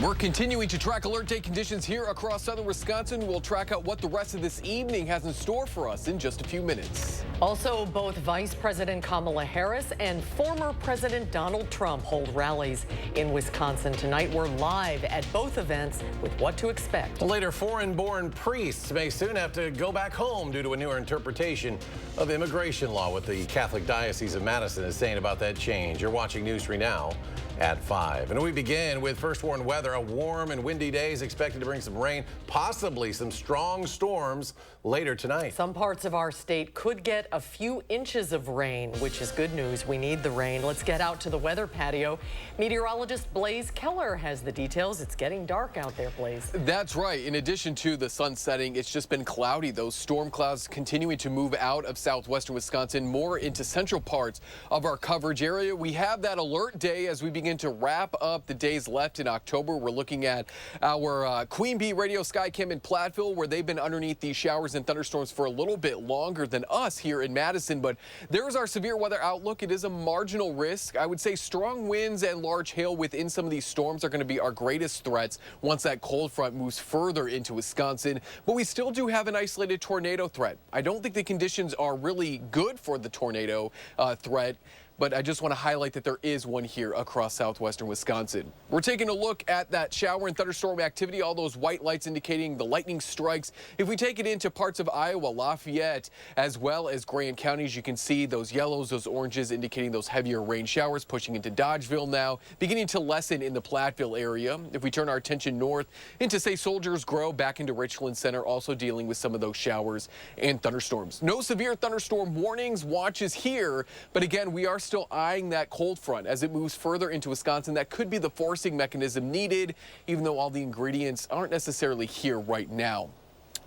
We're continuing to track alert day conditions here across southern Wisconsin. We'll track out what the rest of this evening has in store for us in just a few minutes. Also, both Vice President Kamala Harris and former President Donald Trump hold rallies in Wisconsin tonight. We're live at both events with what to expect. Later, foreign-born priests may soon have to go back home due to a newer interpretation of immigration law. What the Catholic Diocese of Madison is saying about that change. You're watching News 3 Now at 5. And we begin with first warned weather. A warm and windy day is expected to bring some rain, possibly some strong storms later tonight. Some parts of our state could get a few inches of rain, which is good news. We need the rain. Let's get out to the weather patio. Meteorologist Blaze Keller has the details. It's getting dark out there, Blaze. That's right. In addition to the sun setting, it's just been cloudy. Those storm clouds continuing to move out of southwestern Wisconsin, more into central parts of our coverage area. We have that alert day as we begin to wrap up the days left in October. We're looking at our Queen Bee radio sky cam in Platteville, where they've been underneath these showers and thunderstorms for a little bit longer than us here in Madison. But there's our severe weather outlook. It is a marginal risk. I would say strong winds and large hail within some of these storms are going to be our greatest threats once that cold front moves further into Wisconsin. But we still do have an isolated tornado threat. I don't think the conditions are really good for the tornado threat, but I just want to highlight that there is one here across southwestern Wisconsin. We're taking a look at that shower and thunderstorm activity, all those white lights indicating the lightning strikes. If we take it into parts of Iowa, Lafayette, as well as Grand counties, you can see those yellows, those oranges indicating those heavier rain showers pushing into Dodgeville now, beginning to lessen in the Platteville area. If we turn our attention north into, say, Soldiers Grove, back into Richland Center, also dealing with some of those showers and thunderstorms. No severe thunderstorm warnings, watches here, but again, we are still eyeing that cold front as it moves further into Wisconsin. That could be the forcing mechanism needed, even though all the ingredients aren't necessarily here right now.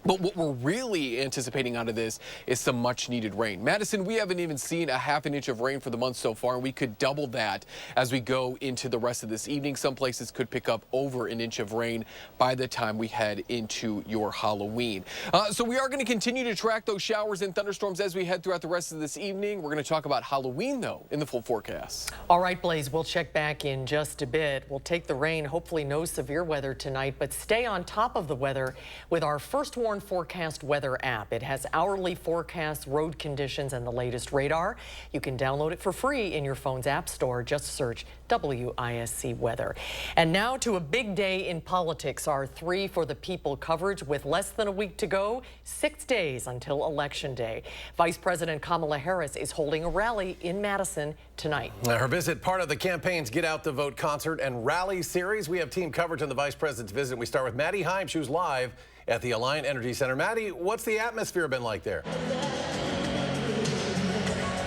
But what we're really anticipating out of this is some much needed rain. Madison, we haven't even seen a half an inch of rain for the month so far, and we could double that as we go into the rest of this evening. Some places could pick up over an inch of rain by the time we head into your Halloween. So we are going to continue to track those showers and thunderstorms as we head throughout the rest of this evening. We're going to talk about Halloween, though, in the full forecast. All right, Blaze, we'll check back in just a bit. We'll take the rain, hopefully no severe weather tonight, but stay on top of the weather with our First Warn Forecast weather app. It has hourly forecasts, road conditions, and the latest radar. You can download it for free in your phone's app store. Just search WISC weather. And now to a big day in politics, our 3 for the People coverage with less than a week to go, 6 days until Election Day. Vice President Kamala Harris is holding a rally in Madison tonight. Her visit, part of the campaign's Get Out the Vote concert and rally series. We have team coverage on the Vice President's visit. We start with Maddie Himes, who's live at the Alliant Energy Center. Maddie, what's the atmosphere been like there?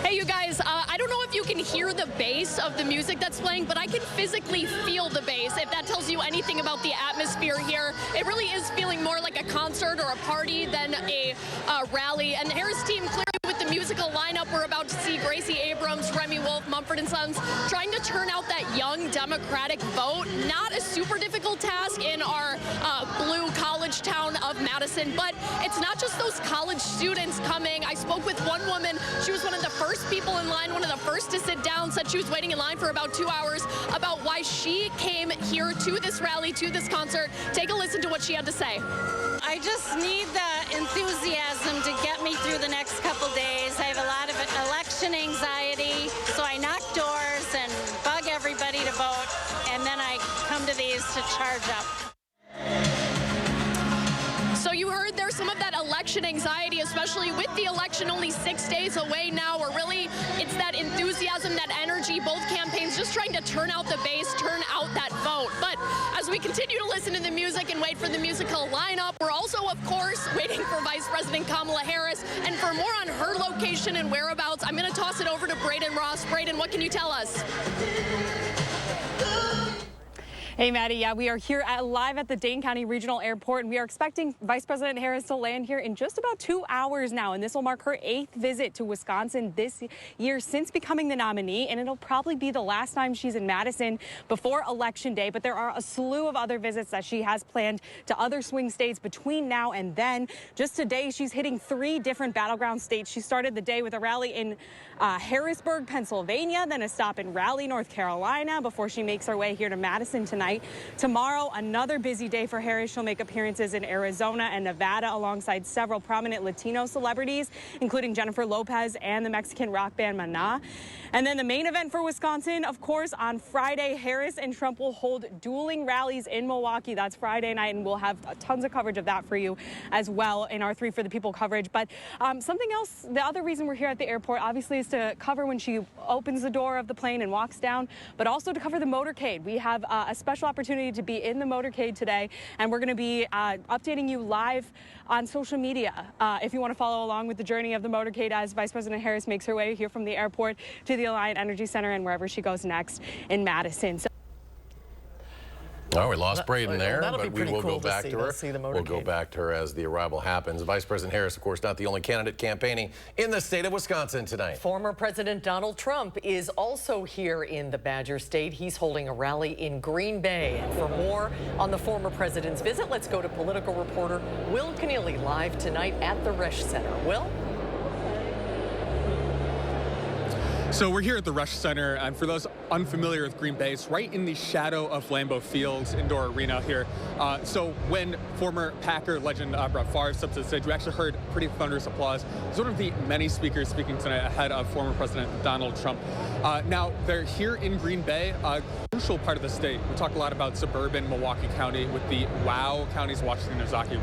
Hey, you guys, I don't know if you can hear the bass of the music that's playing, but I can physically feel the bass, if that tells you anything about the atmosphere here. It really is feeling more like a concert or a party than a rally. And the Harris team clearly with the musical lineup, we're about to see Gracie Abrams, Remy Wolf, Mumford & Sons, trying to turn out that young Democratic vote. Not a super difficult task in our blue college town of Madison, but it's not just those college students coming. I spoke with one woman. She was one of the first people in line, one of the first to sit down, said she was waiting in line for about 2 hours, about why she came here to this rally, to this concert. Take a listen to what she had to say. I just need the enthusiasm to get me through the next couple days. I have a lot of election anxiety, so I knock doors and bug everybody to vote, and then I come to these to charge up. So you heard there's some of that election anxiety, especially with the election only 6 days away now, where really it's that enthusiasm, that energy, both campaigns just trying to turn out the base, turn out that vote. But as we continue to listen to the music and wait for the musical lineup, we're also, of course, waiting for Vice President Kamala Harris. And for more on her location and whereabouts, I'm going to toss it over to Braden Ross. Braden, what can you tell us? Hey, Maddie. Yeah, we are here live at the Dane County Regional Airport, and we are expecting Vice President Harris to land here in just about 2 hours now. And this will mark her 8th visit to Wisconsin this year since becoming the nominee, and it'll probably be the last time she's in Madison before Election Day. But there are a slew of other visits that she has planned to other swing states between now and then. Just today, she's hitting 3 different battleground states. She started the day with a rally in Harrisburg, Pennsylvania, then a stop in Raleigh, North Carolina, before she makes her way here to Madison tonight. tonight. Tomorrow, another busy day for Harris. She'll make appearances in Arizona and Nevada alongside several prominent Latino celebrities, including Jennifer Lopez and the Mexican rock band Maná. And then the main event for Wisconsin, of course, on Friday, Harris and Trump will hold dueling rallies in Milwaukee. That's Friday night, and we'll have tons of coverage of that for you as well in our 3 for the People coverage. But something else, the other reason we're here at the airport, obviously, is to cover when she opens the door of the plane and walks down, but also to cover the motorcade. We have a special opportunity to be in the motorcade today, and we're going to be updating you live on social media. If you want to follow along with the journey of the motorcade as Vice President Harris makes her way here from the airport to the Alliant Energy Center and wherever she goes next in Madison. Oh, we lost Braden there, that'll but be we will cool go back to her. We'll go motorcade. back to her as the arrival happens. Vice President Harris, of course, not the only candidate campaigning in the state of Wisconsin tonight. Former President Donald Trump is also here in the Badger State. He's holding a rally in Green Bay. And for more on the former president's visit, let's go to political reporter Will Keneally live tonight at the Resch Center. Will? So we're here at the Resch Center, and for those unfamiliar with Green Bay, it's right in the shadow of Lambeau Field's indoor arena here. So when former Packer legend Brett Favre stepped to the stage, we actually heard pretty thunderous applause. He's one of the many speakers speaking tonight ahead of former President Donald Trump. Now, they're here in Green Bay, a crucial part of the state. We talk a lot about suburban Milwaukee County with the WOW counties, Washington, Ozaukee,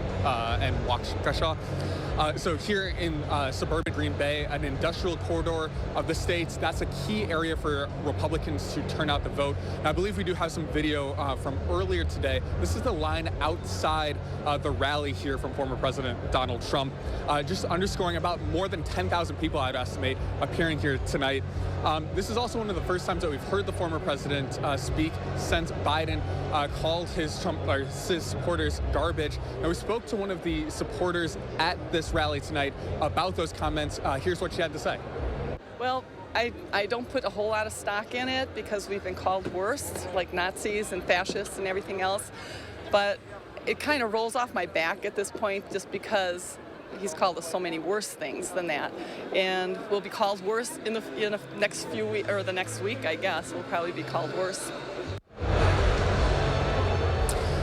and Waukesha. So here in suburban Green Bay, an industrial corridor of the states, that's a key area for Republicans to turn out the vote. And I believe we do have some video from earlier today. This is the line outside the rally here from former President Donald Trump, just underscoring about more than 10,000 people, I'd estimate, appearing here tonight. This is also one of the first times that we've heard the former president speak since Biden called his supporters garbage. And we spoke to one of the supporters at this rally tonight about those comments. Here's what she had to say. Well, I don't put a whole lot of stock in it because we've been called worse, like Nazis and fascists and everything else. But it kind of rolls off my back at this point just because he's called us so many worse things than that. And we'll be called worse in the next few weeks, or the next week, I guess. We'll probably be called worse.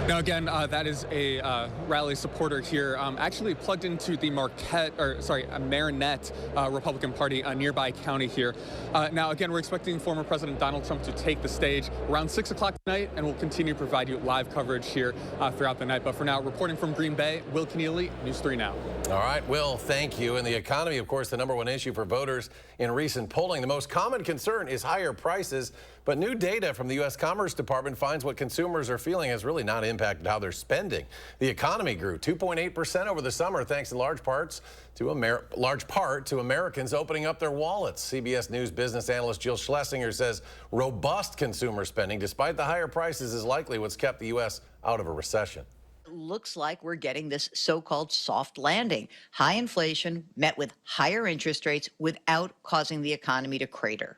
Now, again, that is a rally supporter here, actually plugged into the Marinette Republican Party, a nearby county here. Now, again, we're expecting former President Donald Trump to take the stage around 6 o'clock tonight, and we'll continue to provide you live coverage here throughout the night. But for now, reporting from Green Bay, Will Keneally, News 3 Now. All right, Will, thank you. And the economy, of course, the #1 issue for voters in recent polling. The most common concern is higher prices, but new data from the U.S. Commerce Department finds what consumers are feeling has really not impacted how they're spending. The economy grew 2.8% over the summer, thanks in large part to Americans opening up their wallets. CBS News business analyst Jill Schlesinger says robust consumer spending, despite the higher prices, is likely what's kept the U.S. out of a recession. Looks like we're getting this so-called soft landing. High inflation met with higher interest rates without causing the economy to crater.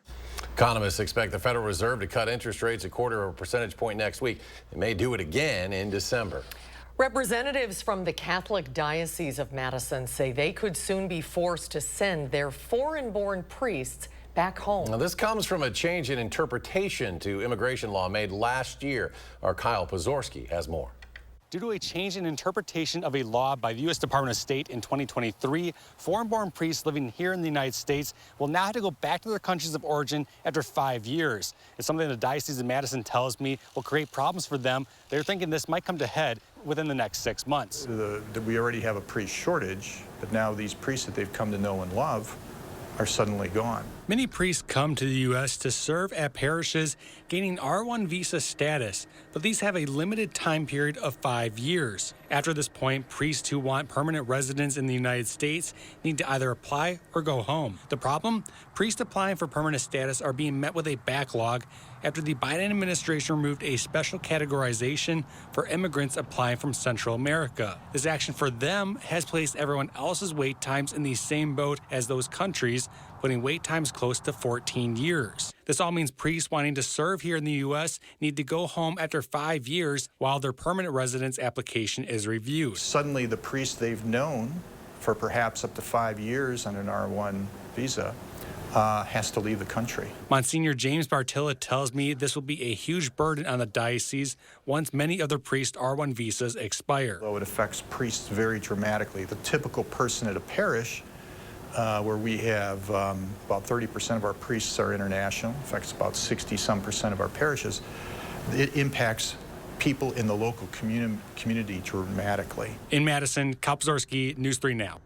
Economists expect the Federal Reserve to cut interest rates 1/4 percentage point next week. They may do it again in December. Representatives from the Catholic Diocese of Madison say they could soon be forced to send their foreign-born priests back home. Now, this comes from a change in interpretation to immigration law made last year. Our Kyle Pozorski has more. Due to a change in interpretation of a law by the U.S. Department of State in 2023, foreign-born priests living here in the United States will now have to go back to their countries of origin after 5 years. It's something the Diocese of Madison tells me will create problems for them. They're thinking this might come to head within the next 6 months. We already have a priest shortage, but now these priests that they've come to know and love are suddenly gone. Many priests come to the U.S. to serve at parishes gaining R1 visa status, but these have a limited time period of 5 years. After this point, priests who want permanent residence in the United States need to either apply or go home. The problem? Priests applying for permanent status are being met with a backlog after the Biden administration removed a special categorization for immigrants applying from Central America. This action for them has placed everyone else's wait times in the same boat as those countries, putting wait times close to 14 years. This all means priests wanting to serve here in the U.S. need to go home after 5 years while their permanent residence application is reviewed. Suddenly the priests they've known for perhaps up to 5 years on an R1 visa has to leave the country. Monsignor James Bartilla tells me this will be a huge burden on the diocese once many of the priest R1 visas expire. Though it affects priests very dramatically. The typical person at a parish, where we have about 30% of our priests are international, affects about 60-some% of our parishes, it impacts people in the local community dramatically. In Madison, Kyle Pazorski, News 3 Now.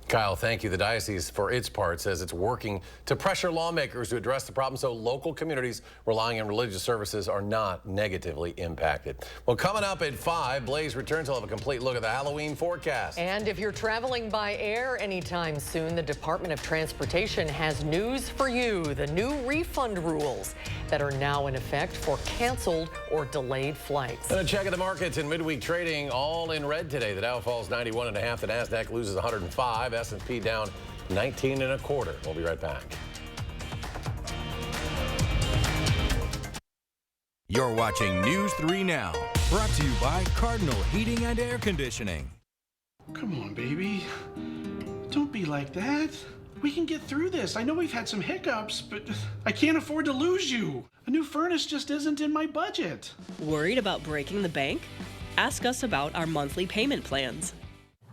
Kyle, thank you. The diocese, for its part, says it's working to pressure lawmakers to address the problem so local communities relying on religious services are not negatively impacted. Well, coming up at 5, Blaze returns. We'll have a complete look at the Halloween forecast. And if you're traveling by air anytime soon, the Department of Transportation has news for you. The new refund rules that are now in effect for canceled or delayed flights. And a check of the markets in midweek trading, all in red today. The Dow falls 91.5. The Nasdaq loses 105. S&P down 19.25. We'll be right back. You're watching News 3 Now, brought to you by Cardinal Heating and Air Conditioning. Come on, baby. Don't be like that. We can get through this. I know we've had some hiccups, but I can't afford to lose you. A new furnace just isn't in my budget. Worried about breaking the bank? Ask us about our monthly payment plans.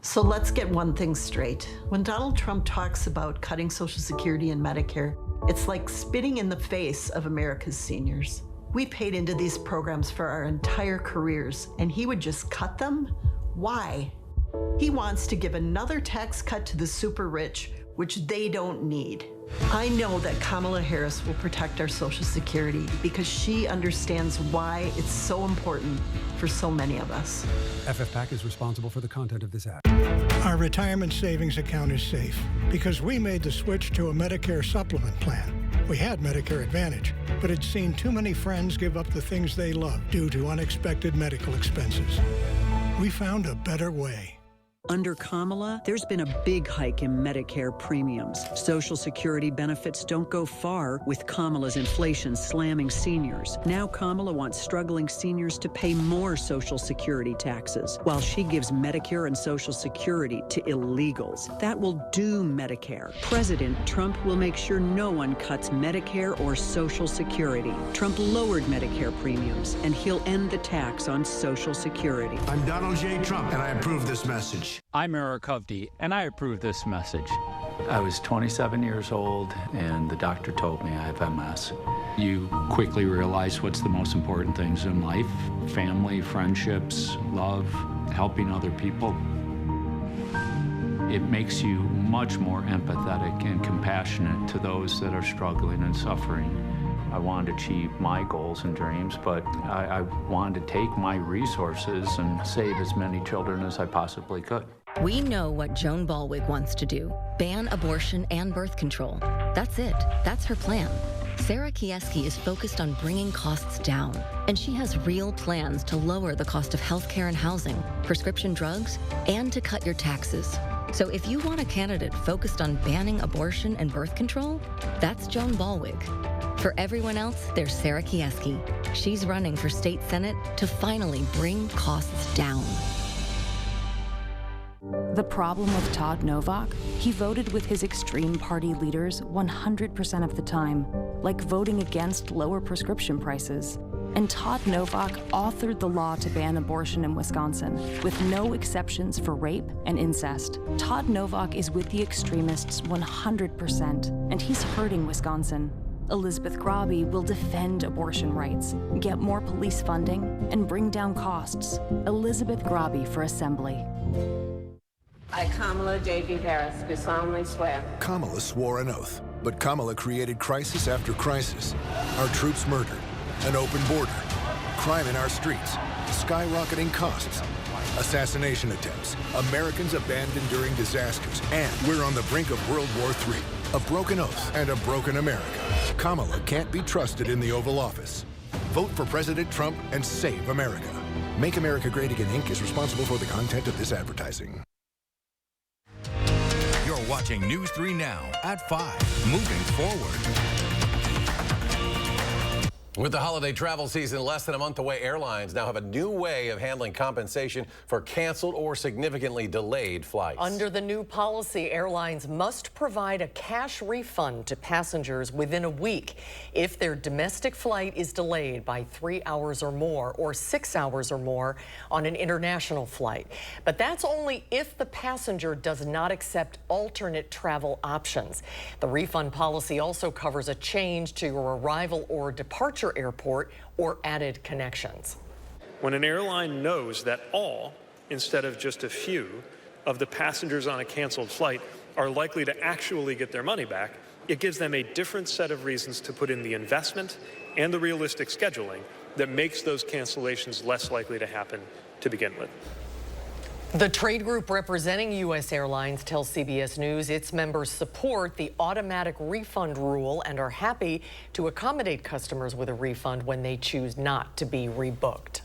So let's get one thing straight. When Donald Trump talks about cutting Social Security and Medicare, it's like spitting in the face of America's seniors. We paid into these programs for our entire careers, and he would just cut them? Why? He wants to give another tax cut to the super rich, which they don't need. I know that Kamala Harris will protect our Social Security because she understands why it's so important for so many of us. FFPAC is responsible for the content of this ad. Our retirement savings account is safe because we made the switch to a Medicare supplement plan. We had Medicare Advantage, but had seen too many friends give up the things they love due to unexpected medical expenses. We found a better way. Under Kamala, there's been a big hike in Medicare premiums. Social Security benefits don't go far with Kamala's inflation slamming seniors. Now Kamala wants struggling seniors to pay more Social Security taxes, while she gives Medicare and Social Security to illegals. That will doom Medicare. President Trump will make sure no one cuts Medicare or Social Security. Trump lowered Medicare premiums, and he'll end the tax on Social Security. I'm Donald J. Trump, and I approve this message. I'm Eric Hovde, and I approve this message. I was 27 years old, and the doctor told me I have MS. You quickly realize what's the most important things in life: family, friendships, love, helping other people. It makes you much more empathetic and compassionate to those that are struggling and suffering. I wanted to achieve my goals and dreams, but I wanted to take my resources and save as many children as I possibly could. We know what Joan Ballwig wants to do: ban abortion and birth control. That's it. That's her plan. Sarah Kieski is focused on bringing costs down, and she has real plans to lower the cost of healthcare and housing, prescription drugs, and to cut your taxes. So if you want a candidate focused on banning abortion and birth control, that's Joan Ballwig. For everyone else, there's Sarah Kieski. She's running for state senate to finally bring costs down. The problem with Todd Novak? He voted with his extreme party leaders 100% of the time, like voting against lower prescription prices. And Todd Novak authored the law to ban abortion in Wisconsin, with no exceptions for rape and incest. Todd Novak is with the extremists 100%, and he's hurting Wisconsin. Elizabeth Grabe will defend abortion rights, get more police funding, and bring down costs. Elizabeth Grabe for Assembly. I, Kamala J.B. Harris, do solemnly swear. Kamala swore an oath, but Kamala created crisis after crisis. Our troops murdered, an open border, crime in our streets, skyrocketing costs, assassination attempts, Americans abandoned during disasters, and we're on the brink of World War III. A broken oath and a broken America. Kamala can't be trusted in the Oval Office. Vote for President Trump and save America. Make America Great Again, Inc. is responsible for the content of this advertising. You're watching News 3 Now at 5. Moving forward. With the holiday travel season less than a month away, airlines now have a new way of handling compensation for canceled or significantly delayed flights. Under the new policy, airlines must provide a cash refund to passengers within a week if their domestic flight is delayed by 3 hours or more or 6 hours or more on an international flight. But that's only if the passenger does not accept alternate travel options. The refund policy also covers a change to your arrival or departure airport or added connections. When an airline knows that all, instead of just a few, of the passengers on a canceled flight are likely to actually get their money back, it gives them a different set of reasons to put in the investment and the realistic scheduling that makes those cancellations less likely to happen to begin with. The trade group representing U.S. Airlines tells CBS News its members support the automatic refund rule and are happy to accommodate customers with a refund when they choose not to be rebooked.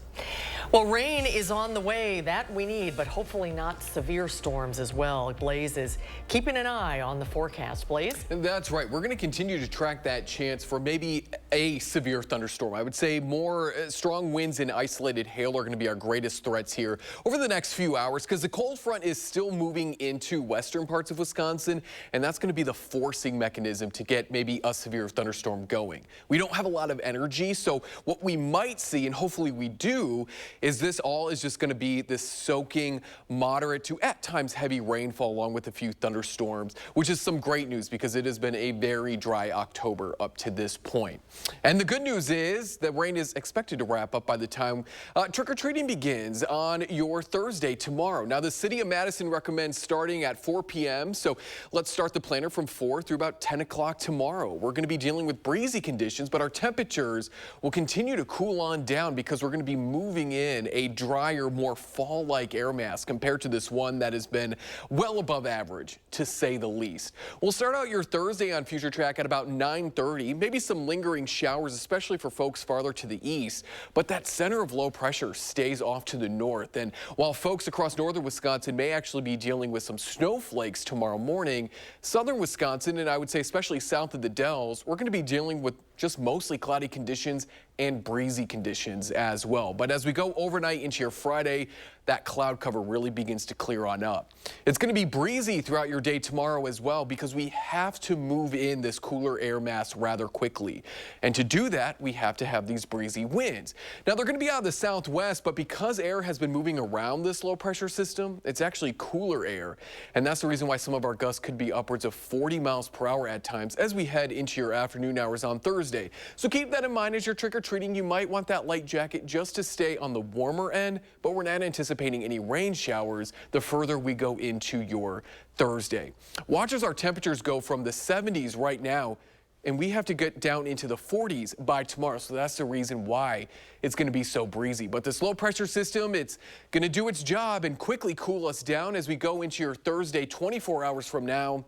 Well, rain is on the way, that we need, but hopefully not severe storms as well. Blaze is keeping an eye on the forecast. Blaze? That's right. We're going to continue to track that chance for maybe a severe thunderstorm. I would say more strong winds and isolated hail are going to be our greatest threats here over the next few hours because the cold front is still moving into western parts of Wisconsin, and that's going to be the forcing mechanism to get maybe a severe thunderstorm going. We don't have a lot of energy, so what we might see, and hopefully we do, is this all is just going to be this soaking, moderate to at times heavy rainfall along with a few thunderstorms, which is some great news because it has been a very dry October up to this point. And the good news is that rain is expected to wrap up by the time trick-or-treating begins on your Thursday tomorrow. Now, the city of Madison recommends starting at 4 p.m., so let's start the planner from 4 through about 10 o'clock tomorrow. We're going to be dealing with breezy conditions, but our temperatures will continue to cool on down because we're going to be moving in a drier, more fall-like air mass compared to this one that has been well above average, to say the least. We'll start out your Thursday on Future Track at about 9:30, maybe some lingering showers, especially for folks farther to the east, but that center of low pressure stays off to the north. And while folks across northern Wisconsin may actually be dealing with some snowflakes tomorrow morning, southern Wisconsin, and I would say especially south of the Dells, we're going to be dealing with just mostly cloudy conditions and breezy conditions as well. But as we go overnight into your Friday, that cloud cover really begins to clear on up. It's going to be breezy throughout your day tomorrow as well because we have to move in this cooler air mass rather quickly. And to do that, we have to have these breezy winds. Now, they're going to be out of the southwest, but because air has been moving around this low pressure system, it's actually cooler air. And that's the reason why some of our gusts could be upwards of 40 miles per hour at times as we head into your afternoon hours on Thursday. So keep that in mind as you're trick-or-treating. You might want that light jacket just to stay on the warmer end, but we're not anticipating any rain showers the further we go into your Thursday. Watch as our temperatures go from the 70s right now, and we have to get down into the 40s by tomorrow. So that's the reason why it's going to be so breezy. But this low pressure system, it's going to do its job and quickly cool us down as we go into your Thursday 24 hours from now.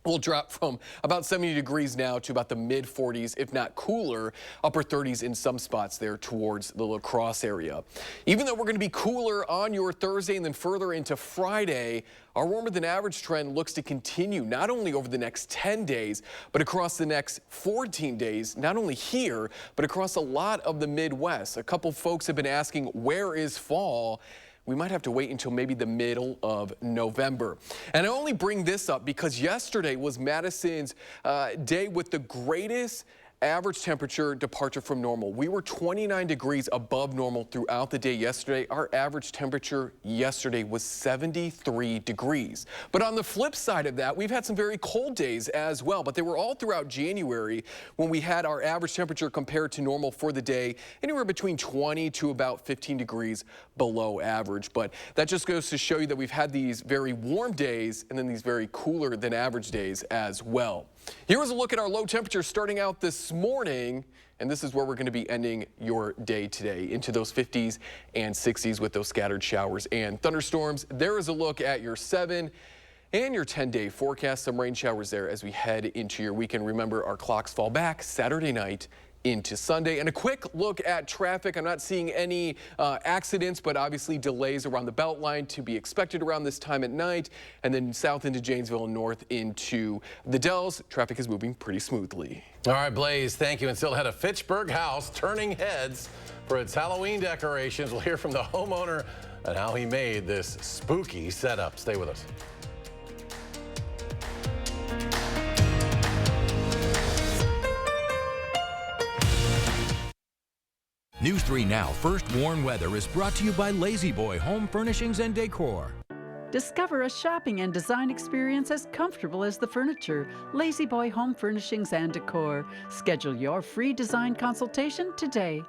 We'll drop from about 70 degrees now to about the mid 40s, if not cooler, upper 30s in some spots there towards the La Crosse area. Even though we're going to be cooler on your Thursday and then further into Friday, our warmer than average trend looks to continue not only over the next 10 days, but across the next 14 days, not only here, but across a lot of the Midwest. A couple folks have been asking, where is fall? We might have to wait until maybe the middle of November. And I only bring this up because yesterday was Madison's day with the greatest average temperature departure from normal. We were 29 degrees above normal throughout the day yesterday. Our average temperature yesterday was 73 degrees. But on the flip side of that, we've had some very cold days as well, but they were all throughout January when we had our average temperature compared to normal for the day, anywhere between 20 to about 15 degrees below average. But that just goes to show you that we've had these very warm days and then these very cooler than average days as well. Here is a look at our low temperatures starting out this morning, and this is where we're going to be ending your day today, into those 50s and 60s with those scattered showers and thunderstorms. There is a look at your 7 and your 10-day forecast. Some rain showers there as we head into your weekend. Remember, our clocks fall back Saturday night into Sunday. And a quick look at traffic. I'm not seeing any accidents, but obviously delays around the Beltline to be expected around this time at night. And then south into Janesville and north into the Dells. Traffic is moving pretty smoothly. All right, Blaze, thank you. And still had a Fitchburg house turning heads for its Halloween decorations. We'll hear from the homeowner and how he made this spooky setup. Stay with us. News 3 Now First Warn Weather is brought to you by Lazy Boy Home Furnishings and Decor. Discover a shopping and design experience as comfortable as the furniture. Lazy Boy Home Furnishings and Decor. Schedule your free design consultation today.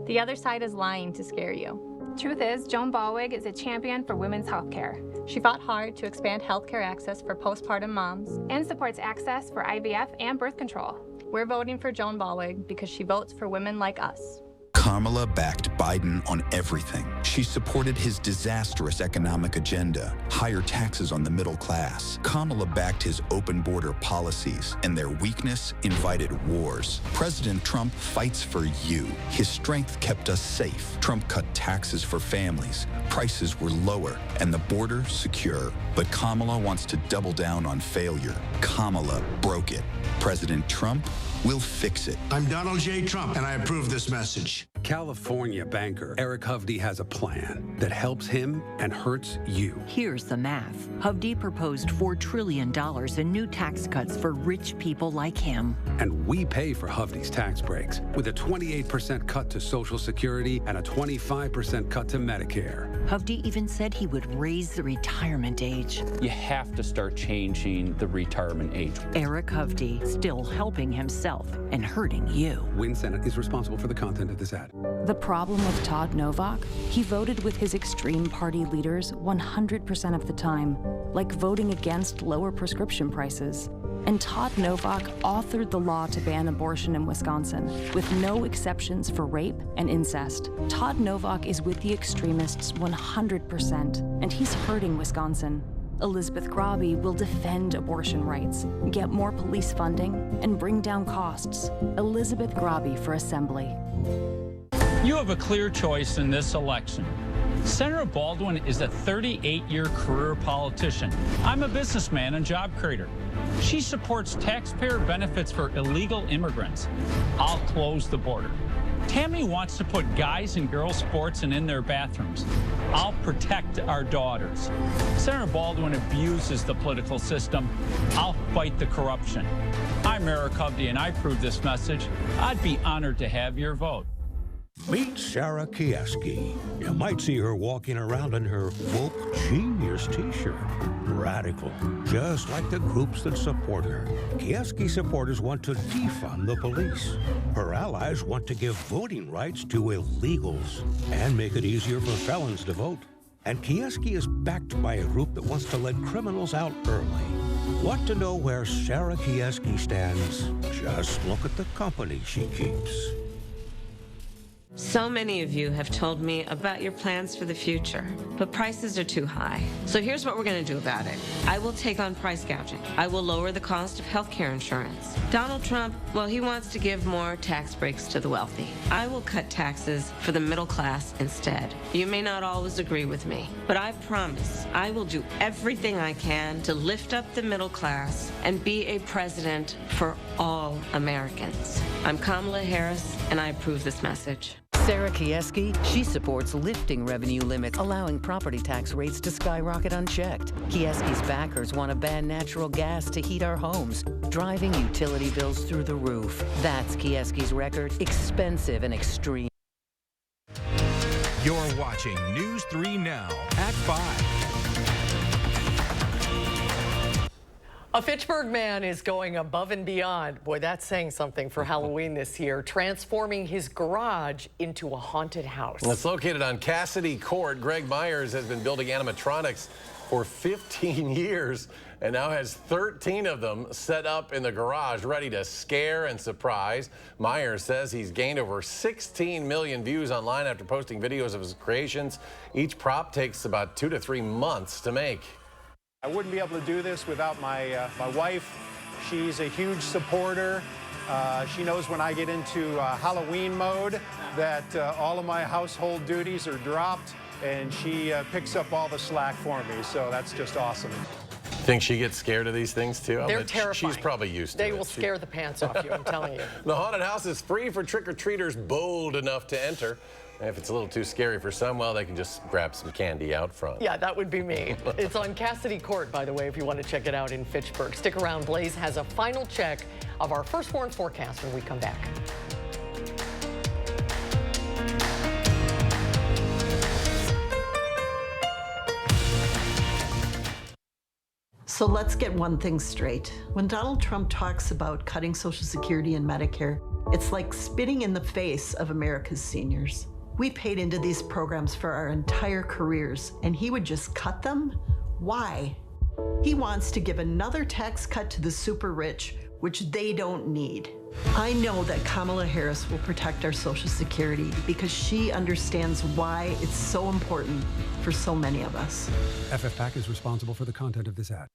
The other side is lying to scare you. Truth is, Joan Ballweg is a champion for women's health care. She fought hard to expand healthcare access for postpartum moms and supports access for IVF and birth control. We're voting for Joan Ballweg because she votes for women like us. Kamala backed Biden on everything. She supported his disastrous economic agenda, higher taxes on the middle class. Kamala backed his open border policies, and their weakness invited wars. President Trump fights for you. His strength kept us safe. Trump cut taxes for families. Prices were lower, and the border secure. But Kamala wants to double down on failure. Kamala broke it. President Trump will fix it. I'm Donald J. Trump, and I approve this message. California banker Eric Hovde has a plan that helps him and hurts you. Here's the math. Hovde proposed $4 trillion in new tax cuts for rich people like him. And we pay for Hovde's tax breaks with a 28% cut to Social Security and a 25% cut to Medicare. Hovde even said he would raise the retirement age. You have to start changing the retirement age. Eric Hovde still helping himself and hurting you. Win Senate is responsible for the content of this ad. The problem with Todd Novak? He voted with his extreme party leaders 100% of the time, like voting against lower prescription prices. And Todd Novak authored the law to ban abortion in Wisconsin, with no exceptions for rape and incest. Todd Novak is with the extremists 100%, and he's hurting Wisconsin. Elizabeth Grabe will defend abortion rights, get more police funding, and bring down costs. Elizabeth Grabe for Assembly. You have a clear choice in this election. Senator Baldwin is a 38-year career politician. I'm a businessman and job creator. She supports taxpayer benefits for illegal immigrants. I'll close the border. Tammy wants to put guys and girls sports in their bathrooms. I'll protect our daughters. Senator Baldwin abuses the political system. I'll fight the corruption. I'm Eric Hovde, and I approve this message. I'd be honored to have your vote. Meet Sarah Kieski. You might see her walking around in her Woke Genius t-shirt. Radical, just like the groups that support her. Kieski supporters want to defund the police. Her allies want to give voting rights to illegals and make it easier for felons to vote. And Kieski is backed by a group that wants to let criminals out early. Want to know where Sarah Kieski stands? Just look at the company she keeps. So many of you have told me about your plans for the future, but prices are too high. So here's what we're going to do about it. I will take on price gouging. I will lower the cost of health care insurance. Donald Trump, well, he wants to give more tax breaks to the wealthy. I will cut taxes for the middle class instead. You may not always agree with me, but I promise I will do everything I can to lift up the middle class and be a president for all Americans. I'm Kamala Harris, and I approve this message. Sarah Kieski, she supports lifting revenue limits, allowing property tax rates to skyrocket unchecked. Kieski's backers want to ban natural gas to heat our homes, driving utility bills through the roof. That's Kieski's record, expensive and extreme. You're watching News 3 Now at 5. A Fitchburg man is going above and beyond. Boy, that's saying something for Halloween this year, transforming his garage into a haunted house. It's located on Cassidy Court. Greg Myers has been building animatronics for 15 years and now has 13 of them set up in the garage, ready to scare and surprise. Myers says he's gained over 16 million views online after posting videos of his creations. Each prop takes about 2 to 3 months to make. I wouldn't be able to do this without my wife. She's a huge supporter She knows when I get into Halloween mode that all of my household duties are dropped, and she picks up all the slack for me, so that's just awesome. Think she gets scared of these things too? They're terrifying. She's probably used to it. They will scare the pants off you, I'm telling you. The haunted house is free for trick-or-treaters bold enough to enter. And if it's a little too scary for some, well, they can just grab some candy out front. Yeah, that would be me. It's on Cassidy Court, by the way, if you want to check it out in Fitchburg. Stick around. Blaze has a final check of our first warn forecast when we come back. So let's get one thing straight. When Donald Trump talks about cutting Social Security and Medicare, it's like spitting in the face of America's seniors. We paid into these programs for our entire careers, and he would just cut them? Why? He wants to give another tax cut to the super rich, which they don't need. I know that Kamala Harris will protect our Social Security because she understands why it's so important for so many of us. FFPAC is responsible for the content of this ad.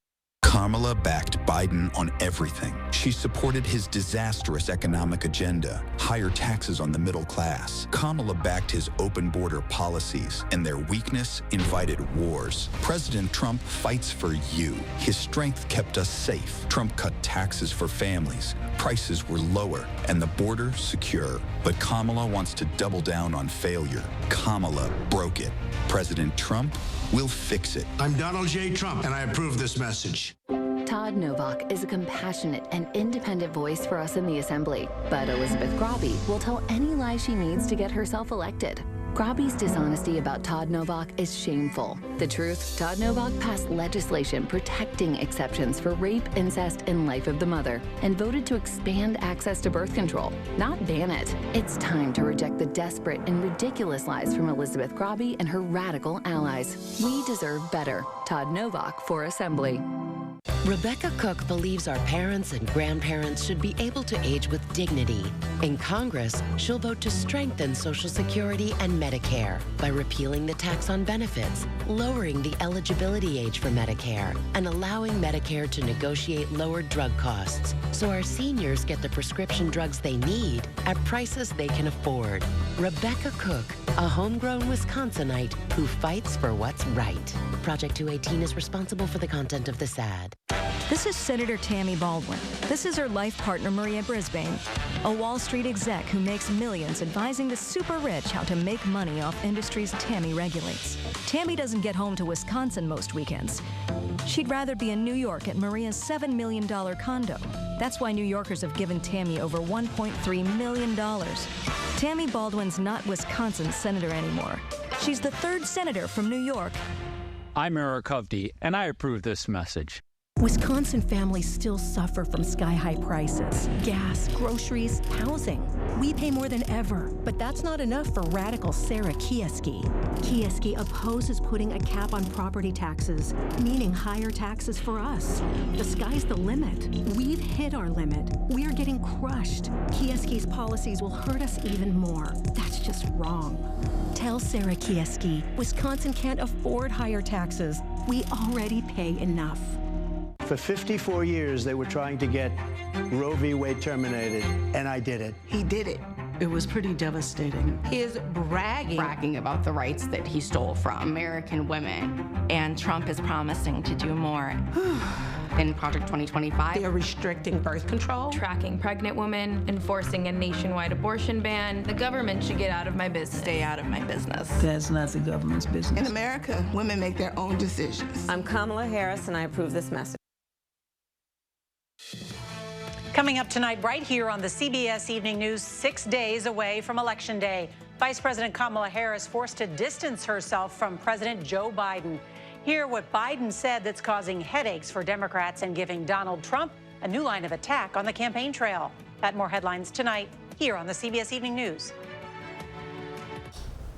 Kamala backed Biden on everything. She supported his disastrous economic agenda, higher taxes on the middle class. Kamala backed his open border policies, and their weakness invited wars. President Trump fights for you. His strength kept us safe. Trump cut taxes for families. Prices were lower, and the border secure. But Kamala wants to double down on failure. Kamala broke it. President Trump will fix it. I'm Donald J. Trump, and I approve this message. Todd Novak is a compassionate and independent voice for us in the Assembly, but Elizabeth Grobby will tell any lie she needs to get herself elected. Grobby's dishonesty about Todd Novak is shameful. The truth, Todd Novak passed legislation protecting exceptions for rape, incest, and life of the mother, and voted to expand access to birth control, not ban it. It's time to reject the desperate and ridiculous lies from Elizabeth Grobby and her radical allies. We deserve better. Todd Novak for Assembly. Rebecca Cook believes our parents and grandparents should be able to age with dignity. In Congress, she'll vote to strengthen Social Security and Medicare by repealing the tax on benefits, lowering the eligibility age for Medicare, and allowing Medicare to negotiate lower drug costs so our seniors get the prescription drugs they need at prices they can afford. Rebecca Cook, a homegrown Wisconsinite who fights for what's right. Project 218 is responsible for the content of this ad. This is Senator Tammy Baldwin. This is her life partner, Maria Brisbane, a Wall Street exec who makes millions advising the super rich how to make money off industries Tammy regulates. Tammy doesn't get home to Wisconsin most weekends. She'd rather be in New York at Maria's $7 million condo. That's why New Yorkers have given Tammy over $1.3 million. Tammy Baldwin's not Wisconsin's senator anymore. She's the third senator from New York. I'm Eric Hovde, and I approve this message. Wisconsin families still suffer from sky-high prices. Gas, groceries, housing. We pay more than ever. But that's not enough for radical Sarah Kieski. Kieski opposes putting a cap on property taxes, meaning higher taxes for us. The sky's the limit. We've hit our limit. We're getting crushed. Kieski's policies will hurt us even more. That's just wrong. Tell Sarah Kieski, Wisconsin can't afford higher taxes. We already pay enough. For 54 years, they were trying to get Roe v. Wade terminated, and I did it. He did it. It was pretty devastating. He is bragging about the rights that he stole from American women, and Trump is promising to do more. In Project 2025, they are restricting birth control, tracking pregnant women, enforcing a nationwide abortion ban. The government should get out of my business. Stay out of my business. That's not the government's business. In America, women make their own decisions. I'm Kamala Harris, and I approve this message. Coming up tonight, right here on the CBS Evening News, 6 days away from Election Day, Vice President Kamala Harris forced to distance herself from President Joe Biden. Hear what Biden said that's causing headaches for Democrats and giving Donald Trump a new line of attack on the campaign trail. That and more headlines tonight here on the CBS Evening News.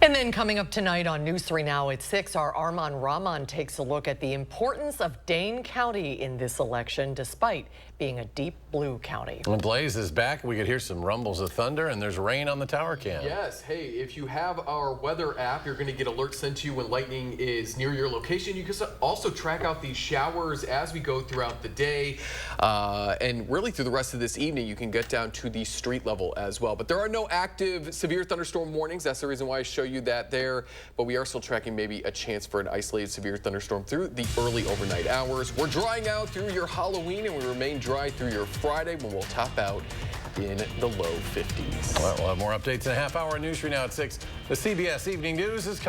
And then coming up tonight on News 3 Now at 6, our Arman Rahman takes a look at the importance of Dane County in this election, despite being a deep blue county. When Blaze is back, we could hear some rumbles of thunder, and there's rain on the tower cam. Yes. Hey, if you have our weather app, you're going to get alerts sent to you when lightning is near your location. You can also track out these showers as we go throughout the day. And really through the rest of this evening, you can get down to the street level as well. But there are no active severe thunderstorm warnings. That's the reason why I show you that there. But we are still tracking maybe a chance for an isolated severe thunderstorm through the early overnight hours. We're drying out through your Halloween, and we remain dry through your Friday, when we'll top out in the low 50s. Well, we'll have more updates in a half hour. News 3 now at 6. The CBS Evening News is coming.